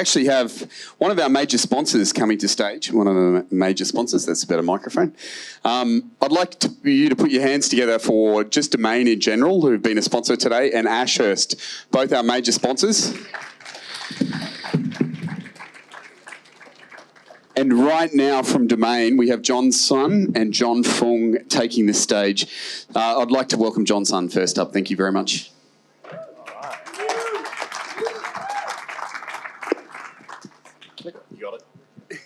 actually have one of our major sponsors coming to stage, one of the major sponsors, that's a better microphone. I'd like you to put your hands together for just Domain in general, who've been a sponsor today, and Ashurst, both our major sponsors. And right now from Domain, we have John Sun and John Foong taking the stage. I'd like to welcome John Sun first up. Thank you very much. You got it.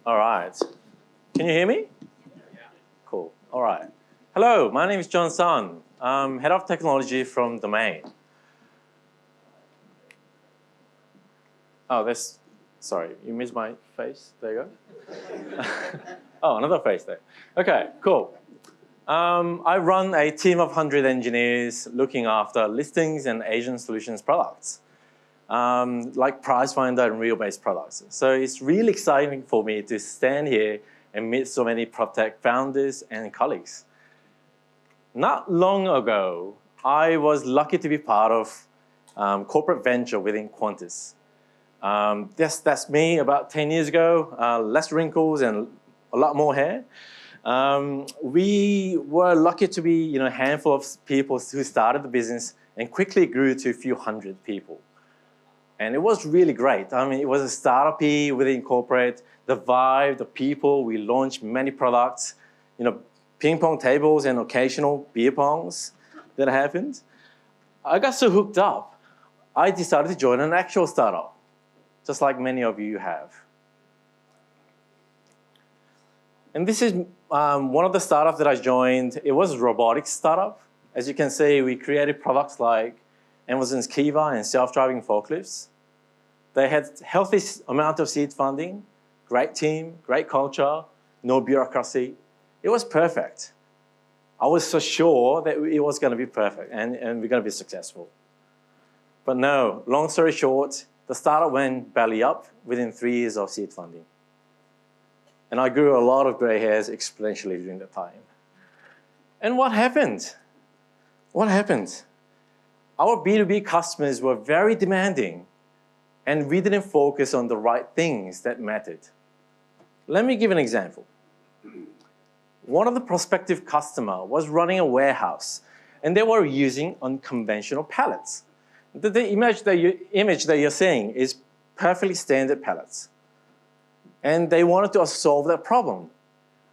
All right. Can you hear me? Yeah. Cool. All right. Hello, my name is John Sun. I'm Head of Technology from Domain. Oh, sorry, you missed my face. There you go. Oh, another face there. Okay, cool. I run a team of 100 engineers looking after listings and agent solutions products. Like Pricefinder and Reel-based products. So it's really exciting for me to stand here and meet so many Proptech founders and colleagues. Not long ago, I was lucky to be part of corporate venture within Qantas. That's me about 10 years ago, less wrinkles and a lot more hair. We were lucky to be a handful of people who started the business and quickly grew to a few hundred people. And it was really great. I mean, it was a startup-y within corporate, the vibe, the people. We launched many products, ping pong tables and occasional beer pongs that happened. I got so hooked up, I decided to join an actual startup, just like many of you have. And this is one of the startups that I joined. It was a robotics startup. As you can see, we created products like Amazon's Kiva and self-driving forklifts. They had healthy amount of seed funding, great team, great culture, no bureaucracy. It was perfect. I was so sure that it was going to be perfect and we're going to be successful. But no, long story short, the startup went belly up within 3 years of seed funding. And I grew a lot of gray hairs exponentially during that time. And what happened? What happened? Our B2B customers were very demanding, and we didn't focus on the right things that mattered. Let me give an example. One of the prospective customers was running a warehouse, and they were using unconventional pallets. The image that you're seeing is perfectly standard pallets. And they wanted to solve that problem.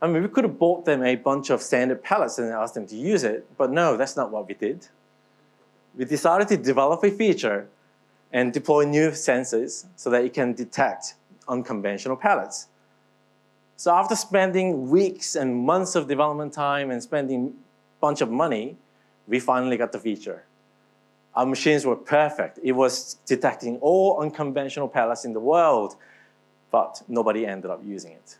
I mean, we could have bought them a bunch of standard pallets and asked them to use it, but no, that's not what we did. We decided to develop a feature and deploy new sensors so that it can detect unconventional pallets. So after spending weeks and months of development time and spending a bunch of money, we finally got the feature. Our machines were perfect. It was detecting all unconventional pallets in the world, but nobody ended up using it.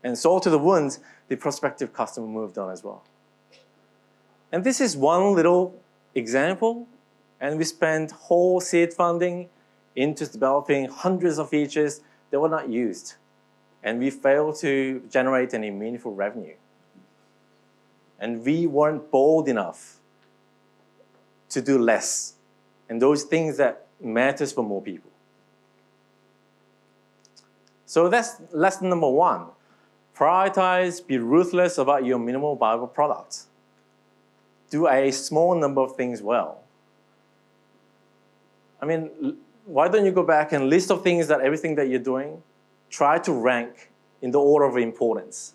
And so to the wound, the prospective customer moved on as well. And this is one little example, and we spent whole seed funding into developing hundreds of features that were not used. And we failed to generate any meaningful revenue. And we weren't bold enough to do less, and those things that matters for more people. So that's lesson number one. Prioritize, be ruthless about your minimal viable products. Do a small number of things well. I mean, why don't you go back and list of things everything that you're doing, try to rank in the order of importance.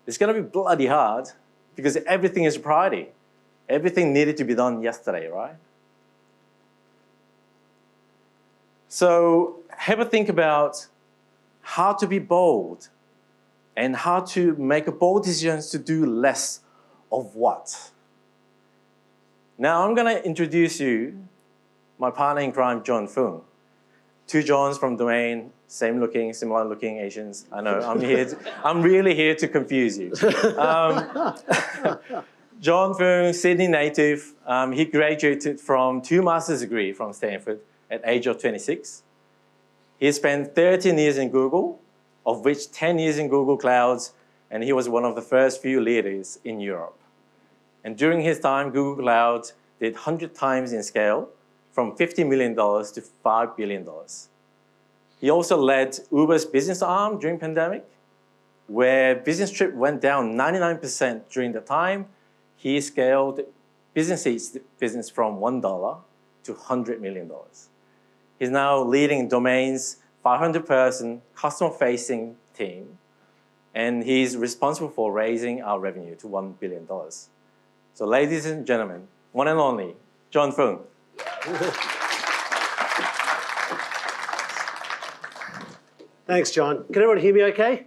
It's going to be bloody hard because everything is a priority. Everything needed to be done yesterday, right? So have a think about how to be bold and how to make a bold decisions to do less of what. Now I'm going to introduce you my partner in crime, John Foong. Two Johns from Domain, same looking, similar looking Asians. I know, I'm really here to confuse you. John Foong, Sydney native. He graduated from 2 master's degrees from Stanford at age of 26. He spent 13 years in Google, of which 10 years in Google Clouds, and he was one of the first few leaders in Europe. And during his time, Google Cloud did 100 times in scale from $50 million to $5 billion. He also led Uber's business arm during pandemic, where business trip went down 99% during the time. He scaled business from $1 to $100 million. He's now leading Domain's 500-person customer-facing team, and he's responsible for raising our revenue to $1 billion. So ladies and gentlemen, one and only, John Foong. Thanks, John. Can everyone hear me okay?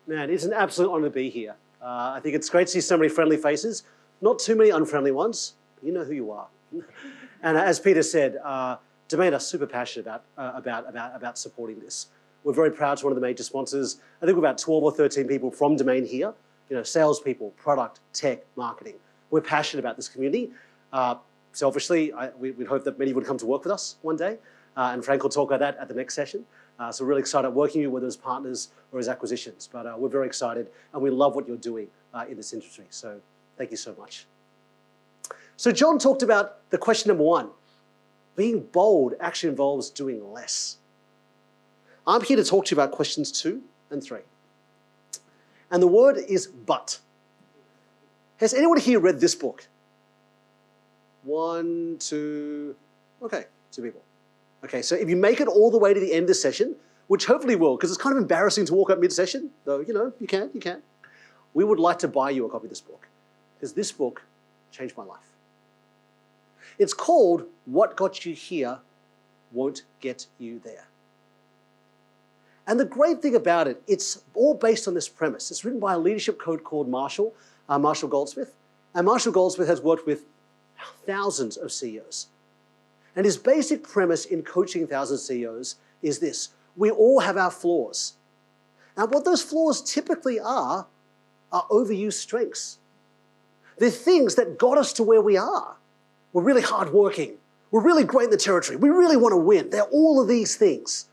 Man, it's an absolute honor to be here. I think it's great to see so many friendly faces, not too many unfriendly ones. You know who you are. And as Peter said, Domain are super passionate about supporting this. We're very proud to be one of the major sponsors. I think we're about 12 or 13 people from Domain here, salespeople, product, tech, marketing. We're passionate about this community. Selfishly, we'd hope that many would come to work with us one day. And Frank will talk about that at the next session. So we're really excited working with you, whether as partners or as acquisitions. But we're very excited, and we love what you're doing in this industry. So thank you so much. So John talked about the question number one. Being bold actually involves doing less. I'm here to talk to you about questions 2 and 3. And the word is but. Has anyone here read this book? 1, 2, okay, 2 people. Okay, so if you make it all the way to the end of this session, which hopefully will, because it's kind of embarrassing to walk out mid-session, though, you can. We would like to buy you a copy of this book, because this book changed my life. It's called What Got You Here Won't Get You There. And the great thing about it, it's all based on this premise. It's written by a leadership coach called Marshall Goldsmith. And Marshall Goldsmith has worked with thousands of CEOs. And his basic premise in coaching thousands of CEOs is this: we all have our flaws. And what those flaws typically are overused strengths. They're things that got us to where we are. We're really hardworking. We're really great in the territory. We really want to win. They're all of these things.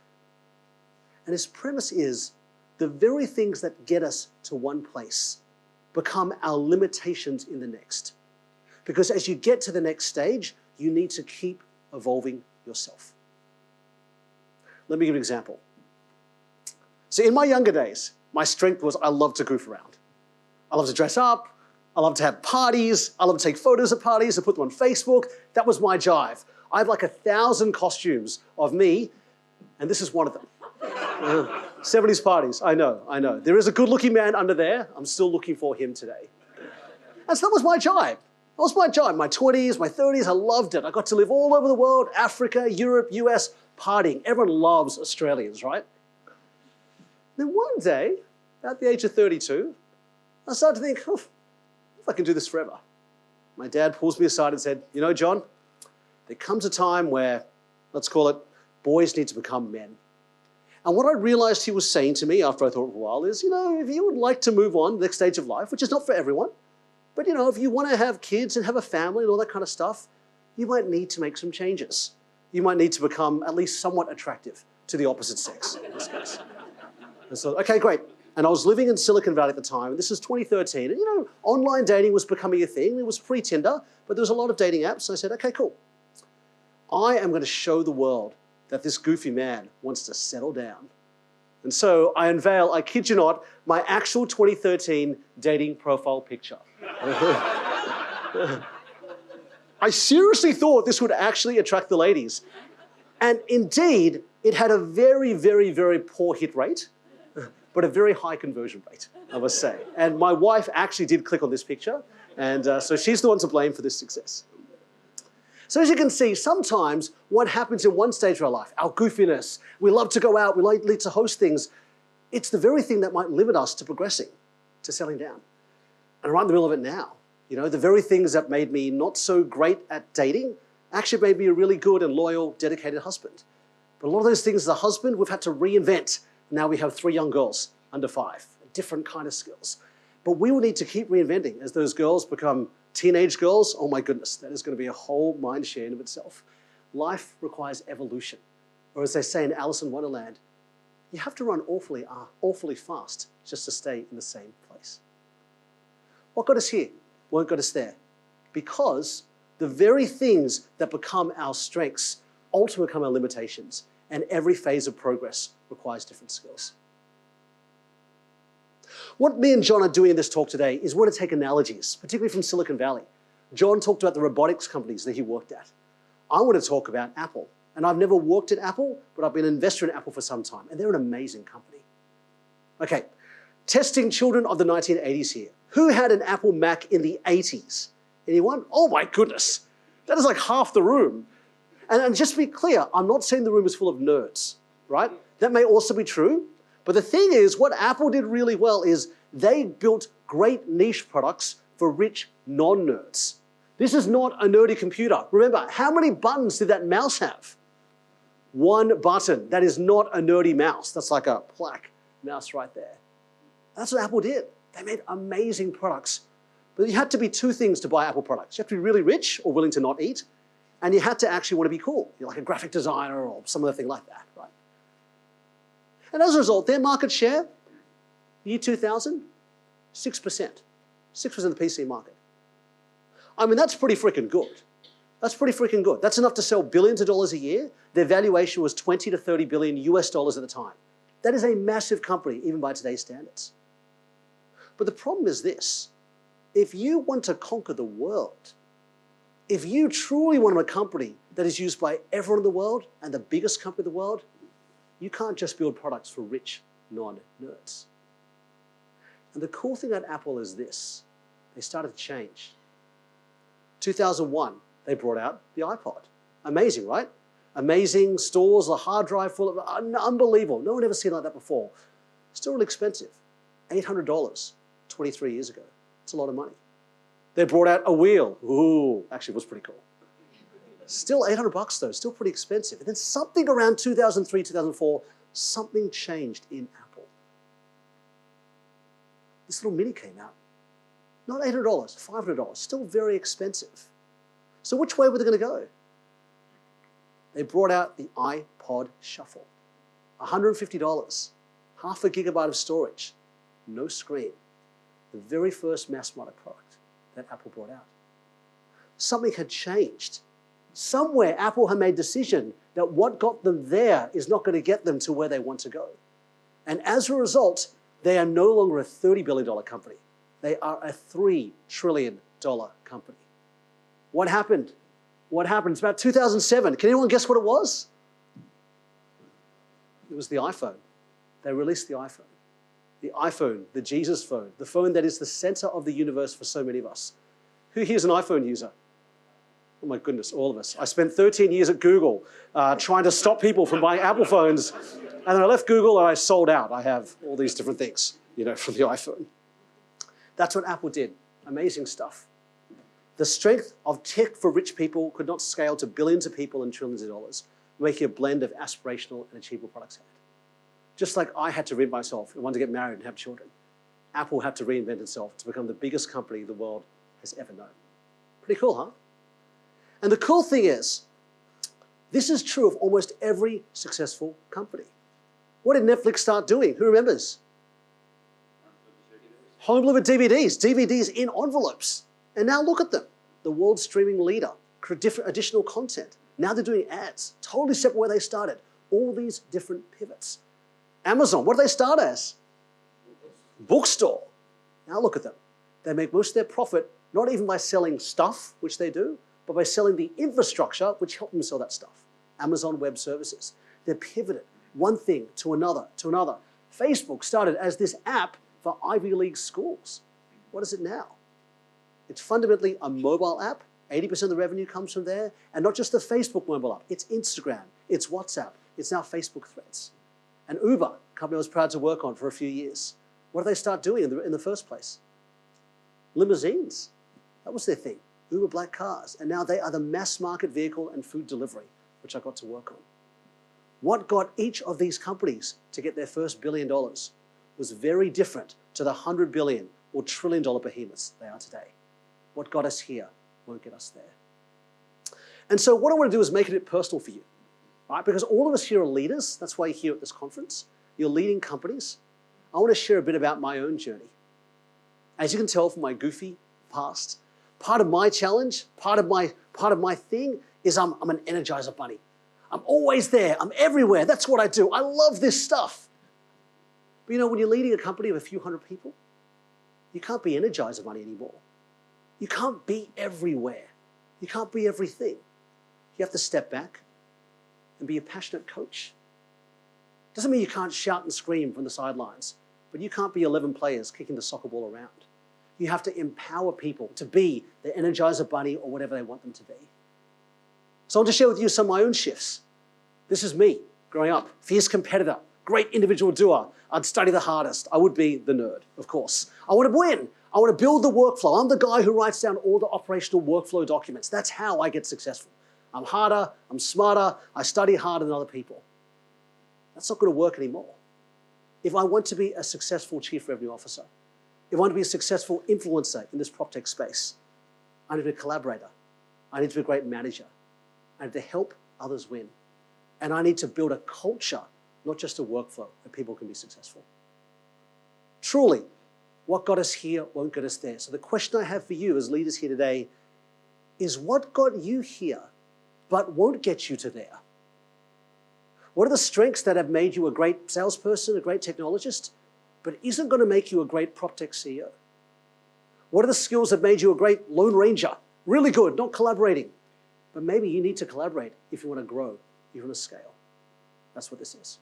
And his premise is the very things that get us to one place become our limitations in the next. Because as you get to the next stage, you need to keep evolving yourself. Let me give you an example. So in my younger days, my strength was I loved to goof around. I loved to dress up. I loved to have parties. I loved to take photos at parties and put them on Facebook. That was my jive. I had like 1,000 costumes of me, and this is one of them. 70s parties, I know. There is a good-looking man under there. I'm still looking for him today. And so that was my jive. That was my jive. My 20s, my 30s, I loved it. I got to live all over the world, Africa, Europe, US, partying. Everyone loves Australians, right? Then one day, at the age of 32, I started to think, if I can do this forever. My dad pulls me aside and said, John, there comes a time where, let's call it, boys need to become men. And what I realized he was saying to me after I thought for a while is, if you would like to move on to the next stage of life, which is not for everyone, but if you want to have kids and have a family and all that kind of stuff, you might need to make some changes. You might need to become at least somewhat attractive to the opposite sex in this case. And so, okay, great. And I was living in Silicon Valley at the time, and this was 2013. And online dating was becoming a thing. It was pre-Tinder, but there was a lot of dating apps. So I said, okay, cool. I am going to show the world that this goofy man wants to settle down. And so I unveil, I kid you not, my actual 2013 dating profile picture. I seriously thought this would actually attract the ladies. And indeed, it had a very, very, very poor hit rate, but a very high conversion rate, I must say. And my wife actually did click on this picture, and so she's the one to blame for this success. So as you can see, sometimes what happens in one stage of our life, our goofiness, we love to go out, we like to host things, it's the very thing that might limit us to progressing, to settling down. And right in the middle of it now, the very things that made me not so great at dating actually made me a really good and loyal, dedicated husband. But a lot of those things as a husband, we've had to reinvent. Now we have 3 young girls under 5, different kind of skills. But we will need to keep reinventing as those girls become teenage girls. Oh my goodness, that is going to be a whole mind share in of itself. Life requires evolution. Or as they say in Alice in Wonderland, you have to run awfully fast just to stay in the same place. What got us here won't get us there, because The very things that become our strengths ultimately become our limitations, and every phase of progress requires different skills. What me and John are doing in this talk today is we're going to take analogies, particularly from Silicon Valley. John talked about the robotics companies that he worked at. I want to talk about Apple. And I've never worked at Apple, but I've been an investor in Apple for some time, and they're an amazing company. Okay, testing children of the 1980s here. Who had an Apple Mac in the 80s? Anyone? Oh my goodness. That is like half the room. And just to be clear, I'm not saying the room is full of nerds, right? That may also be true. But the thing is, what Apple did really well is they built great niche products for rich non-nerds. This is not a nerdy computer. Remember, how many buttons did that mouse have? One button. That is not a nerdy mouse. That's like a plaque mouse right there. That's what Apple did. They made amazing products. But you had to be two things to buy Apple products. You have to be really rich or willing to not eat, and you had to actually want to be cool. You're like a graphic designer or some other thing like that, right? And as a result, their market share, year 2000, 6%. 6% of the PC market. I mean, that's pretty freaking good. That's pretty freaking good. That's enough to sell billions of dollars a year. Their valuation was 20 to 30 billion US dollars at the time. That is a massive company, even by today's standards. But the problem is this. If you want to conquer the world, if you truly want a company that is used by everyone in the world and the biggest company in the world, you can't just build products for rich non-nerds. And the cool thing about Apple is this. They started to change. 2001, they brought out the iPod. Amazing, right? Amazing stores, a hard drive full of, unbelievable. No one ever seen like that before. Still really expensive. $800, 23 years ago. It's a lot of money. They brought out a wheel. Ooh, actually it was pretty cool. Still 800 bucks though, still pretty expensive. And then something around 2003, 2004, something changed in Apple. This little mini came out. Not $800, $500, still very expensive. So which way were they going to go? They brought out the iPod Shuffle. $150, half a gigabyte of storage, no screen. The very first mass market product that Apple brought out. Something had changed. Somewhere Apple had made a decision that what got them there is not going to get them to where they want to go. And as a result, they are no longer a $30 billion company. They are a $3 trillion company. What happened? What happened? It's about 2007. Can anyone guess what it was? It was the iPhone. They released the iPhone. The iPhone, the Jesus phone, the phone that is the center of the universe for so many of us. Who here is an iPhone user? Oh my goodness, all of us. I spent 13 years at Google trying to stop people from buying Apple phones. And then I left Google and I sold out. I have all these different things, from the iPhone. That's what Apple did. Amazing stuff. The strength of tech for rich people could not scale to billions of people and trillions of dollars, making a blend of aspirational and achievable products. Just like I had to reinvent myself and wanted to get married and have children, Apple had to reinvent itself to become the biggest company the world has ever known. Pretty cool, huh? And the cool thing is, this is true of almost every successful company. What did Netflix start doing? Who remembers? Home delivered DVDs, DVDs in envelopes. And now look at them. The world's streaming leader, different additional content. Now they're doing ads, totally separate where they started. All these different pivots. Amazon, what do they start as? Bookstore. Now look at them. They make most of their profit not even by selling stuff, which they do, but by selling the infrastructure which helped them sell that stuff. Amazon Web Services. They're pivoted one thing to another to another. Facebook started as this app for Ivy League schools. What is it now? It's fundamentally a mobile app. 80% of the revenue comes from there. And not just the Facebook mobile app. It's Instagram. It's WhatsApp. It's now Facebook Threads. And Uber, a company I was proud to work on for a few years. What did they start doing in the first place? Limousines. That was their thing. Uber black cars. And now they are the mass market vehicle and food delivery, which I got to work on. What got each of these companies to get their first $1 billion was very different to the $100 billion or $1 trillion behemoths they are today. What got us here won't get us there. And so what I want to do is make it personal for you, right? Because all of us here are leaders. That's why you're here at this conference. You're leading companies. I want to share a bit about my own journey. As you can tell from my goofy past, Part of my challenge, part of my thing is I'm an Energizer bunny. I'm always there. I'm everywhere. That's what I do. I love this stuff. But you know, when you're leading a company of a few hundred people, you can't be Energizer bunny anymore. You can't be everywhere. You can't be everything. You have to step back and be a passionate coach. Doesn't mean you can't shout and scream from the sidelines, but you can't be 11 players kicking the soccer ball around. You have to empower people to be the Energizer bunny or whatever they want them to be. So I want to share with you some of my own shifts. This is me growing up, fierce competitor, great individual doer. I'd study the hardest. I would be the nerd, of course. I want to win. I want to build the workflow. I'm the guy who writes down all the operational workflow documents. That's how I get successful. I'm harder, I'm smarter, I study harder than other people. That's not going to work anymore. If I want to be a successful chief revenue officer, if I want to be a successful influencer in this PropTech space, I need to be a collaborator. I need to be a great manager. I need to help others win. And I need to build a culture, not just a workflow, that people can be successful. Truly, what got us here won't get us there. So the question I have for you as leaders here today is, what got you here but won't get you to there? What are the strengths that have made you a great salesperson, a great technologist, but isn't going to make you a great PropTech CEO? What are the skills that made you a great Lone Ranger? Really good, not collaborating. But maybe you need to collaborate if you want to grow, if you want to scale. That's what this is.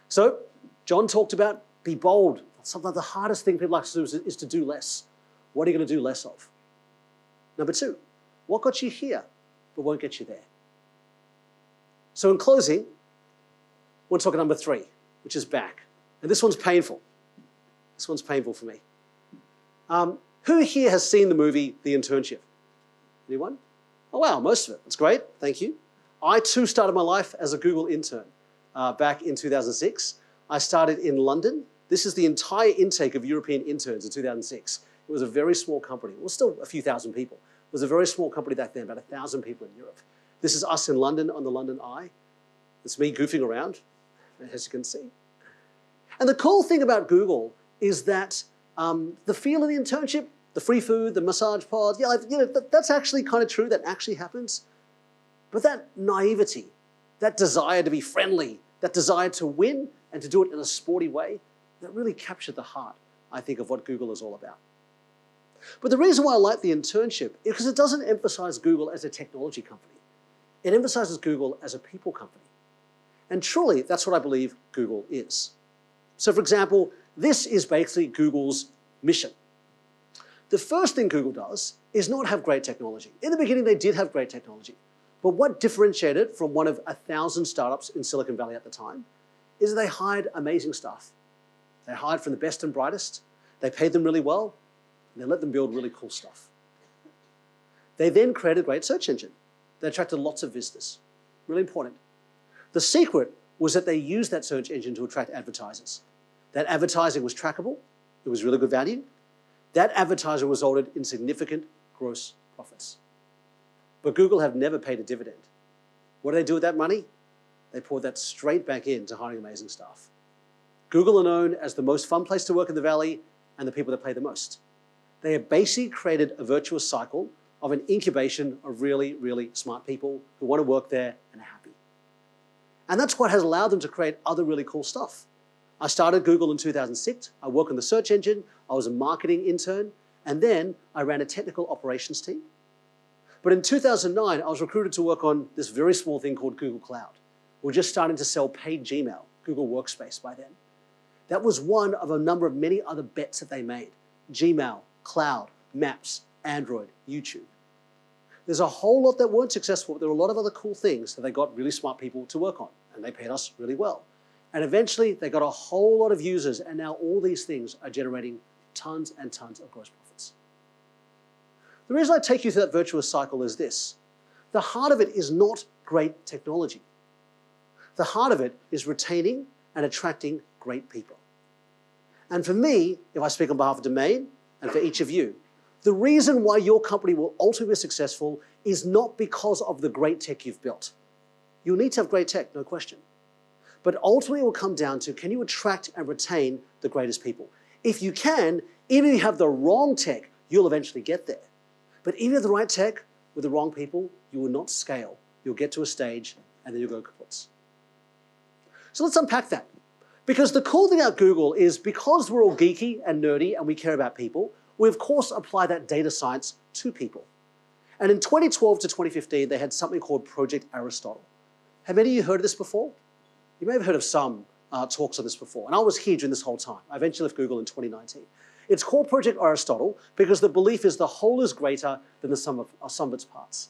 So, John talked about be bold. Sometimes the hardest thing people like to do is to do less. What are you going to do less of? Number two, what got you here but won't get you there? So in closing, we'll talk about number three, which is back. And this one's painful. This one's painful for me. Who here has seen the movie The Internship? Anyone? Oh, wow, most of it. That's great. Thank you. I, too, started my life as a Google intern back in 2006. I started in London. This is the entire intake of European interns in 2006. It was a very small company. It was still a few thousand people. It was a very small company back then, about 1,000 people in Europe. This is us in London on the London Eye. It's me goofing around, as you can see. And the cool thing about Google is that the feel of the internship, the free food, the massage pod, yeah, that's actually kind of true. That actually happens. But that naivety, that desire to be friendly, that desire to win and to do it in a sporty way, that really captured the heart, I think, of what Google is all about. But the reason why I like the internship is because it doesn't emphasize Google as a technology company. It emphasizes Google as a people company. And truly, that's what I believe Google is. So for example, this is basically Google's mission. The first thing Google does is not have great technology. In the beginning, they did have great technology. But what differentiated it from one of 1,000 startups in Silicon Valley at the time is that they hired amazing staff. They hired from the best and brightest. They paid them really well. And they let them build really cool stuff. They then created a great search engine. They attracted lots of visitors. Really important. The secret was that they used that search engine to attract advertisers. That advertising was trackable. It was really good value. That advertising resulted in significant gross profits. But Google have never paid a dividend. What do they do with that money? They poured that straight back into hiring amazing staff. Google are known as the most fun place to work in the Valley and the people that pay the most. They have basically created a virtuous cycle of an incubation of really, really smart people who want to work there and are happy. And that's what has allowed them to create other really cool stuff. I started Google in 2006. I worked on the search engine. I was a marketing intern. And then I ran a technical operations team. But in 2009, I was recruited to work on this very small thing called Google Cloud. We were just starting to sell paid Gmail, Google Workspace by then. That was one of a number of many other bets that they made. Gmail, Cloud, Maps, Android, YouTube. There's a whole lot that weren't successful, but there were a lot of other cool things that they got really smart people to work on, and they paid us really well. And eventually, they got a whole lot of users, and now all these things are generating tons and tons of gross profits. The reason I take you through that virtuous cycle is this. The heart of it is not great technology. The heart of it is retaining and attracting great people. And for me, if I speak on behalf of Domain, and for each of you, the reason why your company will ultimately be successful is not because of the great tech you've built. You'll need to have great tech, no question. But ultimately it will come down to, can you attract and retain the greatest people? If you can, even if you have the wrong tech, you'll eventually get there. But even with the right tech, with the wrong people, you will not scale. You'll get to a stage and then you'll go kaput. So let's unpack that. Because the cool thing about Google is because we're all geeky and nerdy and we care about people, we of course apply that data science to people. And in 2012 to 2015, they had something called Project Aristotle. Have any of you heard of this before? You may have heard of some talks on this before. And I was here during this whole time. I eventually left Google in 2019. It's called Project Aristotle because the belief is the whole is greater than the sum of its parts.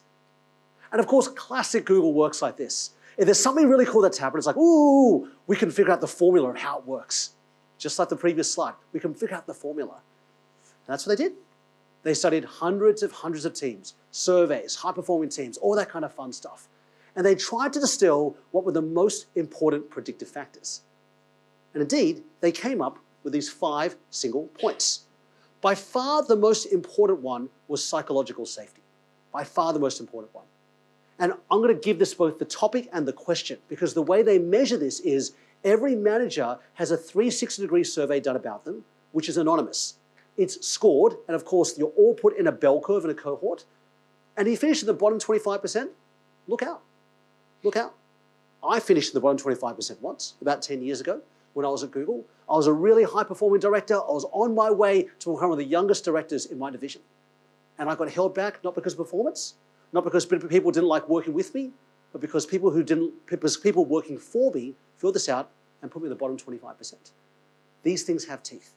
And of course, classic Google works like this. If there's something really cool that's happened, it's like, ooh, we can figure out the formula of how it works. Just like the previous slide, we can figure out the formula. And that's what they did. They studied hundreds of teams, surveys, high-performing teams, all that kind of fun stuff. And they tried to distill what were the most important predictive factors. And indeed, they came up with these 5 single points. By far, the most important one was psychological safety. By far, the most important one. And I'm going to give this both the topic and the question, because the way they measure this is every manager has a 360-degree survey done about them, which is anonymous. It's scored, and of course, you're all put in a bell curve in a cohort. And you finish in the bottom 25%, look out. Look out. I finished in the bottom 25% once, about 10 years ago, when I was at Google. I was a really high-performing director. I was on my way to become one of the youngest directors in my division. And I got held back, not because of performance, not because people didn't like working with me, but because people working for me filled this out and put me in the bottom 25%. These things have teeth.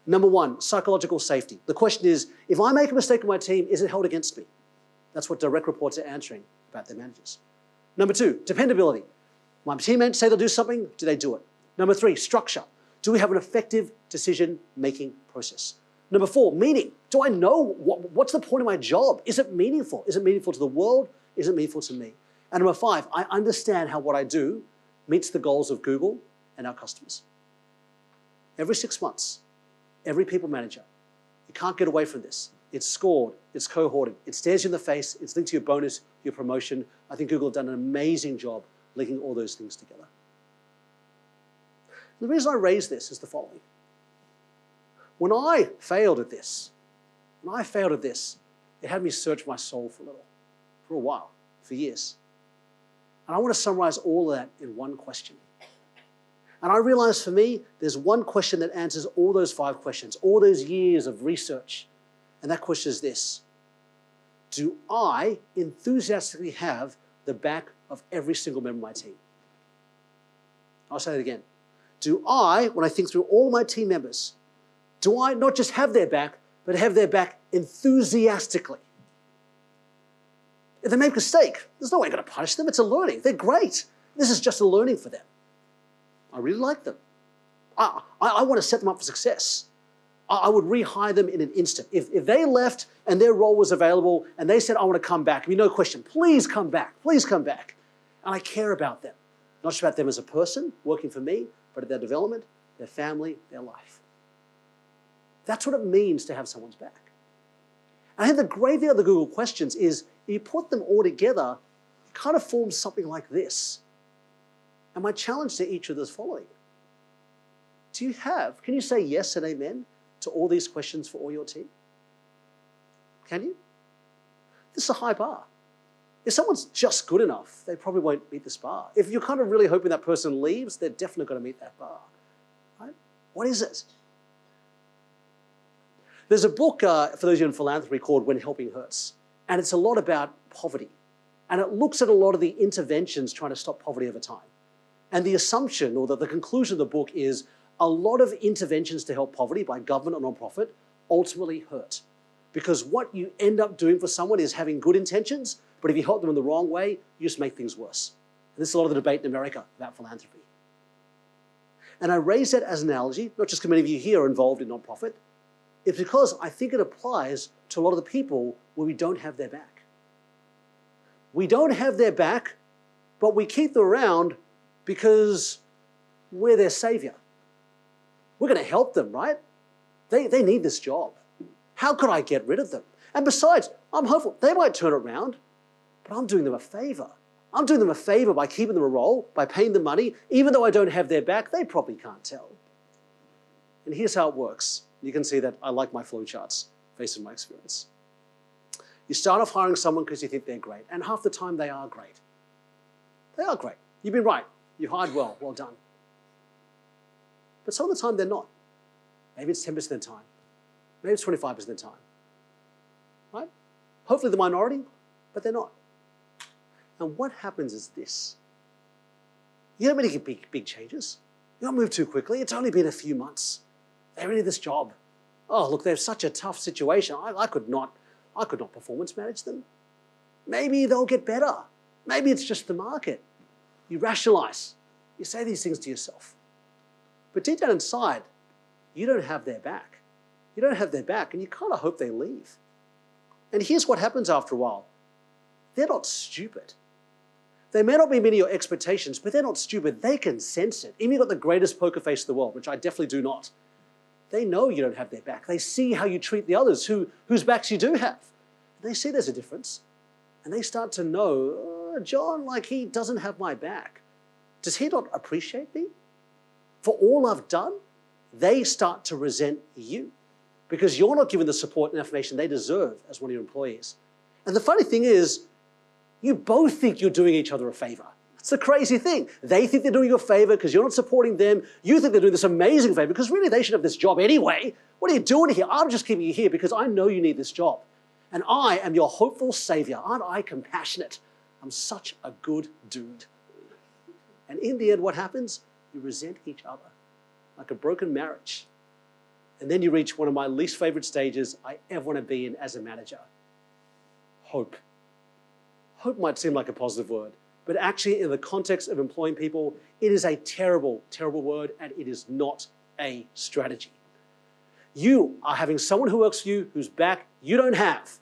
Number 1, psychological safety. The question is, if I make a mistake in my team, is it held against me? That's what direct reports are answering about their managers. Number 2, dependability. My teammates say they'll do something, do they do it? Number 3, structure. Do we have an effective decision-making process? Number 4, meaning. Do I know what's the point of my job? Is it meaningful? Is it meaningful to the world? Is it meaningful to me? And number 5, I understand how what I do meets the goals of Google and our customers. Every 6 months, every people manager, you can't get away from this. It's scored, it's cohorted, it stares you in the face, it's linked to your bonus, your promotion. I think Google have done an amazing job linking all those things together. The reason I raise this is the following. When I failed at this, it had me search my soul for a while, for years. And I want to summarize all of that in one question. And I realized for me, there's one question that answers all those 5 questions, all those years of research. And that question is this: do I enthusiastically have the back of every single member of my team? I'll say it again. Do I, when I think through all my team members, do I not just have their back, but have their back enthusiastically? If they make a mistake, there's no way I'm going to punish them. It's a learning. They're great. This is just a learning for them. I really like them. I want to set them up for success. I would rehire them in an instant. If they left and their role was available and they said, I want to come back, I mean, no question, please come back, please come back. And I care about them. Not just about them as a person working for me, but their development, their family, their life. That's what it means to have someone's back. And I think the great thing of the Google questions is you put them all together, it kind of forms something like this. And my challenge to each of is following. Can you say yes and amen to all these questions for all your team? Can you? This is a high bar. If someone's just good enough, they probably won't meet this bar. If you're kind of really hoping that person leaves, they're definitely going to meet that bar. Right? What is it? There's a book, for those of you in philanthropy, called When Helping Hurts. And it's a lot about poverty. And it looks at a lot of the interventions trying to stop poverty over time. And the assumption, or the conclusion of the book is a lot of interventions to help poverty by government or nonprofit ultimately hurt. Because what you end up doing for someone is having good intentions, but if you help them in the wrong way, you just make things worse. And this is a lot of the debate in America about philanthropy. And I raise that as an analogy, not just because many of you here are involved in nonprofit. It's because I think it applies to a lot of the people where we don't have their back. We don't have their back, but we keep them around because we're their savior. We're going to help them, right? They need this job. How could I get rid of them? And besides, I'm hopeful they might turn around, but I'm doing them a favor. I'm doing them a favor by keeping them a role, by paying them money. Even though I don't have their back, they probably can't tell. And here's how it works. You can see that I like my flowcharts based on my experience. You start off hiring someone because you think they're great, and half the time they are great. They are great. You've been right. You hired well. Well done. But some of the time they're not. Maybe it's 10% of the time. Maybe it's 25% of the time. Right? Hopefully the minority, but they're not. And what happens is this. You don't make big changes. You don't move too quickly. It's only been a few months. They're in this job. Oh, look, they're such a tough situation. I could not performance manage them. Maybe they'll get better. Maybe it's just the market. You rationalize. You say these things to yourself. But deep down inside, you don't have their back. You don't have their back, and you kind of hope they leave. And here's what happens after a while. They're not stupid. They may not be meeting your expectations, but they're not stupid. They can sense it. Even if you've got the greatest poker face in the world, which I definitely do not. They know you don't have their back. They see how you treat the others whose backs you do have. They see there's a difference. And they start to know, John, like he doesn't have my back. Does he not appreciate me? For all I've done, they start to resent you because you're not giving the support and affirmation they deserve as one of your employees. And the funny thing is, you both think you're doing each other a favor. It's a crazy thing. They think they're doing you a favor because you're not supporting them. You think they're doing this amazing favor because really they should have this job anyway. What are you doing here? I'm just keeping you here because I know you need this job. And I am your hopeful savior. Aren't I compassionate? I'm such a good dude. And in the end, what happens? You resent each other like a broken marriage. And then you reach one of my least favorite stages I ever want to be in as a manager. Hope. Hope might seem like a positive word, but actually in the context of employing people, it is a terrible, terrible word, and it is not a strategy. You are having someone who works for you whose back you don't have.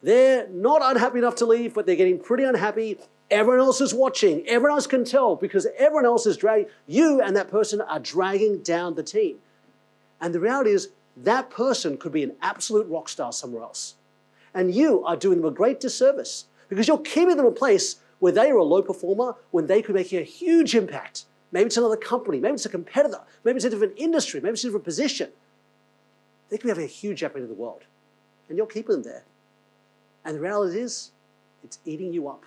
They're not unhappy enough to leave, but they're getting pretty unhappy. Everyone else is watching. Everyone else can tell because everyone else is dragging. You and that person are dragging down the team. And the reality is that person could be an absolute rock star somewhere else. And you are doing them a great disservice because you're keeping them in a place where they are a low performer when they could make a huge impact. Maybe it's another company. Maybe it's a competitor. Maybe it's a different industry. Maybe it's a different position. They could be having a huge impact in the world. And you're keeping them there. And the reality is, it's eating you up.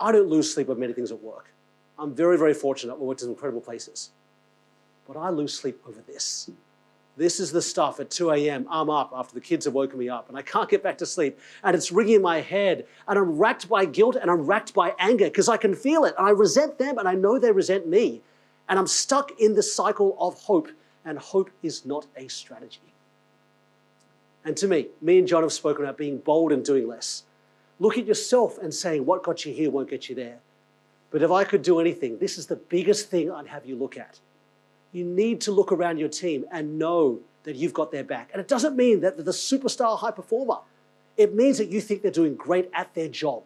I don't lose sleep over many things at work. I'm very, very fortunate. I work in incredible places. But I lose sleep over this. This is the stuff at 2 a.m. I'm up after the kids have woken me up and I can't get back to sleep and it's ringing in my head and I'm racked by guilt and I'm racked by anger because I can feel it and I resent them and I know they resent me and I'm stuck in the cycle of hope and hope is not a strategy. And to me and John have spoken about being bold and doing less. Look at yourself and saying what got you here won't get you there. But if I could do anything, this is the biggest thing I'd have you look at. You need to look around your team and know that you've got their back. And it doesn't mean that they're the superstar high performer. It means that you think they're doing great at their job.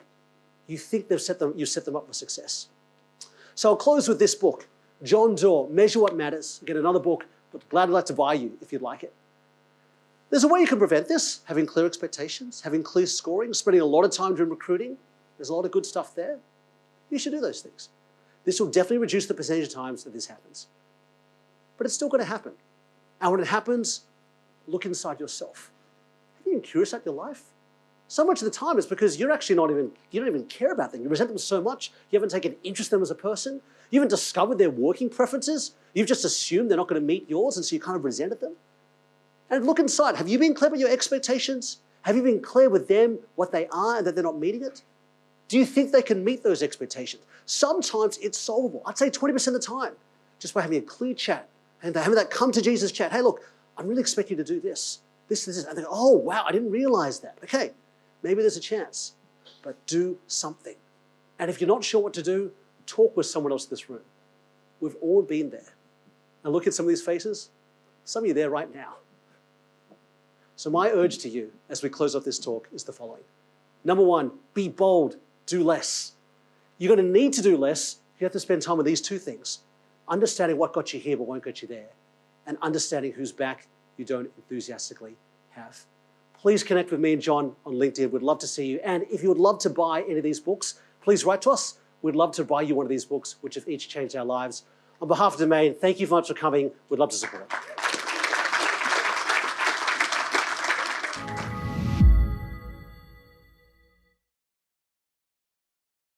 You think you've set them up for success. So I'll close with this book, John Doerr, Measure What Matters. Again, another book, but glad I'd like to buy you if you'd like it. There's a way you can prevent this, having clear expectations, having clear scoring, spending a lot of time doing recruiting. There's a lot of good stuff there. You should do those things. This will definitely reduce the percentage of times that this happens. But it's still going to happen. And when it happens, look inside yourself. Have you been curious about your life? So much of the time it's because you don't even care about them. You resent them so much. You haven't taken interest in them as a person. You haven't discovered their working preferences. You've just assumed they're not going to meet yours, and so you kind of resented them. And look inside. Have you been clear with your expectations? Have you been clear with them what they are and that they're not meeting it? Do you think they can meet those expectations? Sometimes it's solvable. I'd say 20% of the time, just by having a clear chat and having that come to Jesus chat. Hey, look, I'm really expecting you to do this. This. And they go, oh, wow, I didn't realize that. Okay, maybe there's a chance, but do something. And if you're not sure what to do, talk with someone else in this room. We've all been there. And look at some of these faces. Some of you are there right now. So my urge to you as we close off this talk is the following. Number one, be bold, do less. You're going to need to do less. You have to spend time with these two things. Understanding what got you here but won't get you there. And understanding whose back you don't enthusiastically have. Please connect with me and John on LinkedIn. We'd love to see you. And if you would love to buy any of these books, please write to us. We'd love to buy you one of these books, which have each changed our lives. On behalf of Domain, thank you so much for coming. We'd love to support it.